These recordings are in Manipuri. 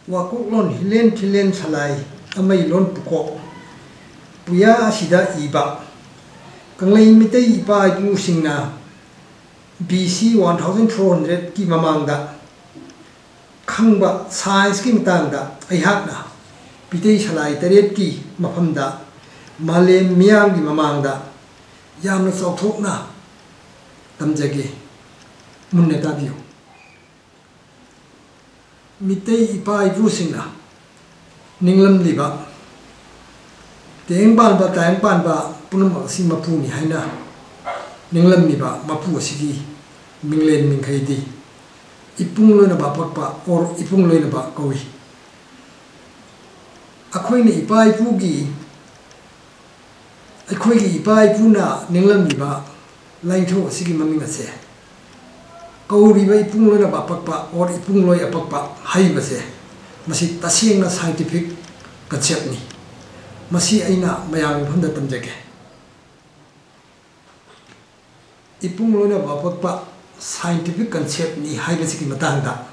Wakuklon hilen thilen salai amai lon pukok puya asida iba kanglei mitei ipa ipu singna BC 1400 ki mamangda khangba science ki mitangda aihakna pitei salai taret ki mafamda malem miyam ki mamangda yamna chawthokna tamjage munne tabiyo mitei ipa ipu singna ninglam liba teng ban ba tang ban ba punam si mapu ni haina ninglam liba mapu sigi minglen mingkhaidi ipung loina ba pakpa or ipung loina ba kawi akhoi ni ipa ipu gi akhoi gi ipa ipu na ninglam liba lain tho sigi maming ase kauriba ipung loina ba pakpa or ipung loi apakpa haibase masi tasengna scientific concept ni masi aina mayang phanda tamjage ipung loina ba pakpa scientific concept ni haibase ki matangda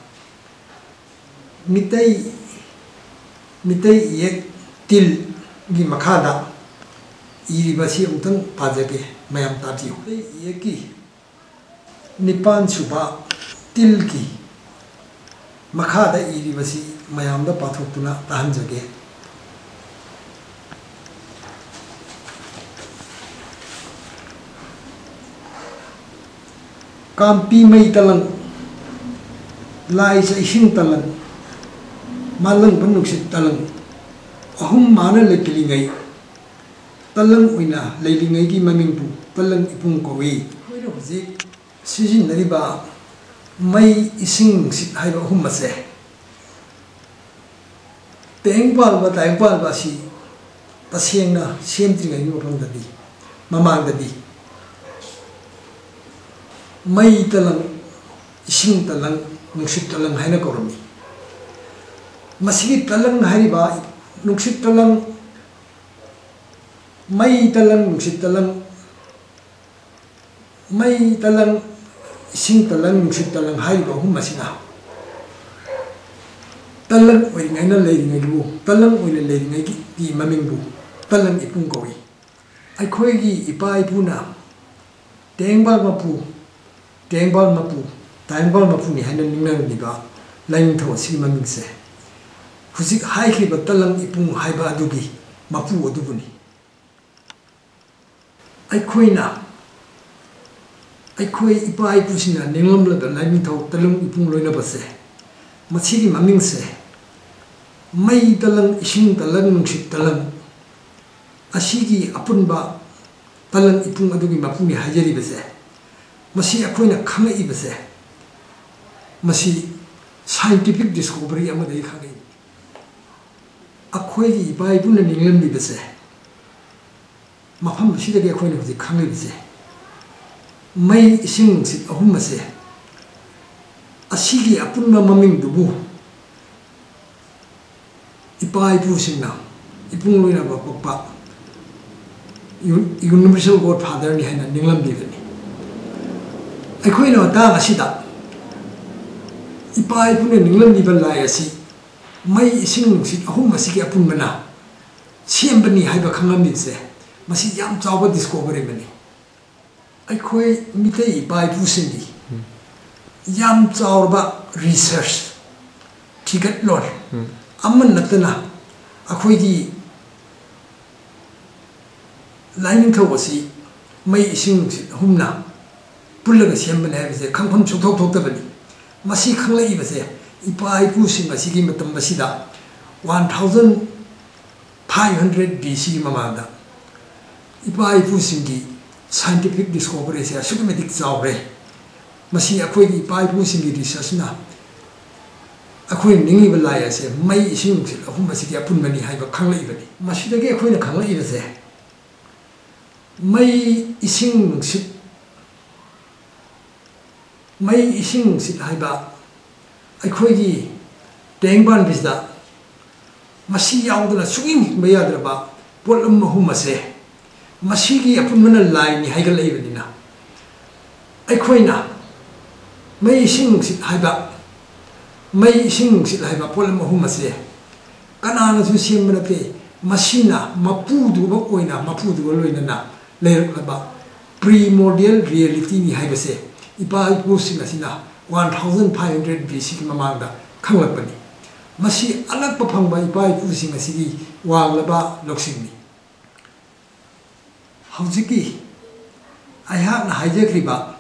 mitei yek til gi makhada iribasi utang pajage mayam tatiu yeki Nipan suba tilki makhada iribasi mayamda pathokuna tahanjage kampi mai talang lai sa ising talang malang panuksit talang ahum mana lekilingai talang uina leilingai gi mamingpu talang ipung kowi hoira hujik Sijin nariba may ising sit hay ba humase tengpal ba si taseng na siyentri ngay mapang dadi mamang dadi may talang ising talang nungsit talang hay na korami masigit talang hay ba nungsit talang may talang nungsit talang may talang ising talang nungsit talang haiba humasina talang oiringay na leiringay bu talang oina leiringay ki maming bu talang ipung kawi akhoi gi ipa ipuna tengbal mapu taingbal mapu ni haina ningnang niba lain tho si maming se hujik haikhi ba talang ipung haiba adugi mapu adubuni akhoi ipa ipu sina ninglam la lain tho talang ipung loina base machigi maming se mai talang ising talang nungsit talang asigi apunba talang ipung adugi mapuni hajari base masi akhoina khangai base masi scientific discovery amadai khangai akhoi gi ipa ipu na ninglam bi base mafam sidagi akhoina hujik khangai base may ising sit ahum ase asigi apunna maming dubu ipa ipu singna ipung loina ba pakpa universal godfather ni haina ninglam bigani akhoi na ta asida ipa ipu ne ninglam ni ban lai asi may ising sit ahum asigi apun mana siembani haiba khangam se masi yam chawba discovery bani akhoi mitei ipa ipu singi yam chawba research thigat lor amman natana akhoi gi lain tho wasi mai ising humna pullaga sembana habise khangpham chukthok thoktabani masi khanglai base ipa ipu sing masi gi matam basida 1500 BC mamada ipa ipu singi scientific discovery se systematic chawre masi akhoi gi pai pu singi research na akhoi ningi balai ase mai ising se ahum masi ki apun mani haiba khanglai bani masi dage akhoi na khanglai base mai ising sit haiba akhoi gi tengban bisda masi yaudana suging mayadra polam mahum ase masigi apunmana lai ni haigal leibadina aikoina mai sing sit haiba mei ising nungsit haiba polam ahum ase kanana su sembana te masina mapudu ba oina mapudu ba loina na leirlaba primordial reality ni haibase ipa ipu sing asina 1500 BC ki mamangda khanglapani masi alakpa phangba ipa ipu sing asigi wanglaba loksing ni haujiki aiha na haijakriba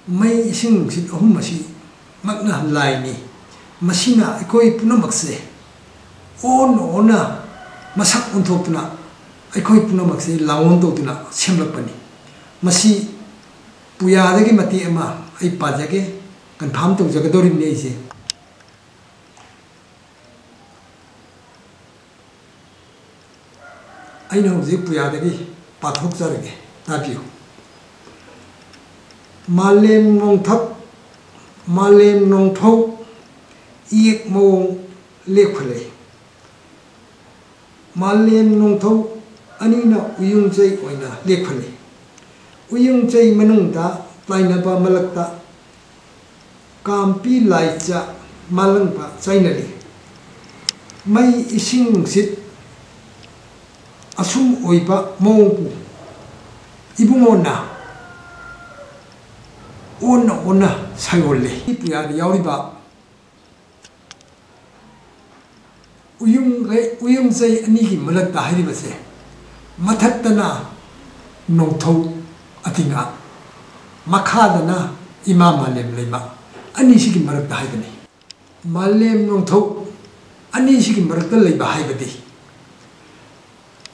mei ising nungsit ahum masi makna lai ni masina ekoi punamakse ona masak untopna ekoi punamakse lawon totuna semlapani masi puyadagi mati ama ai pajage kan pham to jagadori ne ise aina hoje puyadagi pathok jarage tabiu malem nongthau iek mong lekhule malem nongthau anina uyung jai oina lekhule uyung jai manungda lainaba malakta kampi laicha malangpa chainali mai ising sit asum oiba mongpu ibungona ona sayolle ipuyani yauriba uyung jai anigi malakta hairibase mathattana nongthau atinga makhadana ima malem leiba ani sigi marakta haibani malem nongthau ani sigi marakta leiba haibadi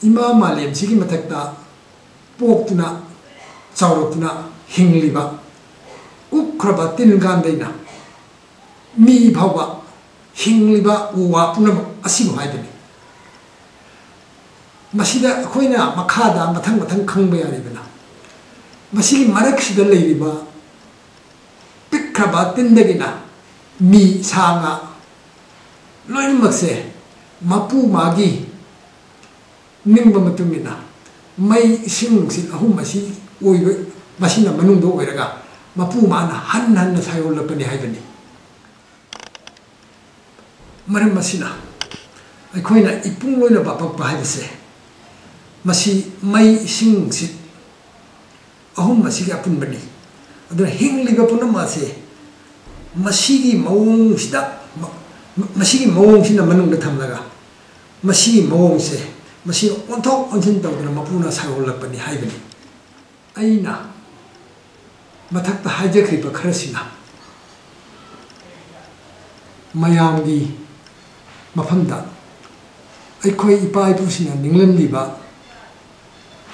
ima malem sigi mathakta poktuna chawrotuna hingliba ukraba tingandaina mi bhawa hingliba uwa punam asibu haibani masida khoina makhada mathang khangba yaribana masigi maraksida leiriba pikraba tindagina mi sanga loimakse mapu magi nimba matungina mai sing sin ahum masi oiba masina manungdo oiraga mapu mana han sayolapani haibani maram masina aikoina ipung loina bapakpa haibase masi mai sing sit ahum masigi apunbani aduna hingliba punamase masigi mawong sida masigi mawong sina manungda thamlaga masigi mawong se masi onthok onsin tawduna mapuna sayolapani haibani aina mathakta haijakriba kharasina mayamgi mafamda aikoi ipa ipusina ninglamliba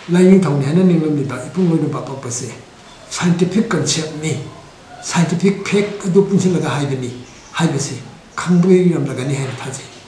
laining thawni hana ninglamliba ipung loina bapakpase scientific concept ni scientific fact adu punsilaga haibani haibase khangbai ramlagani hain thaje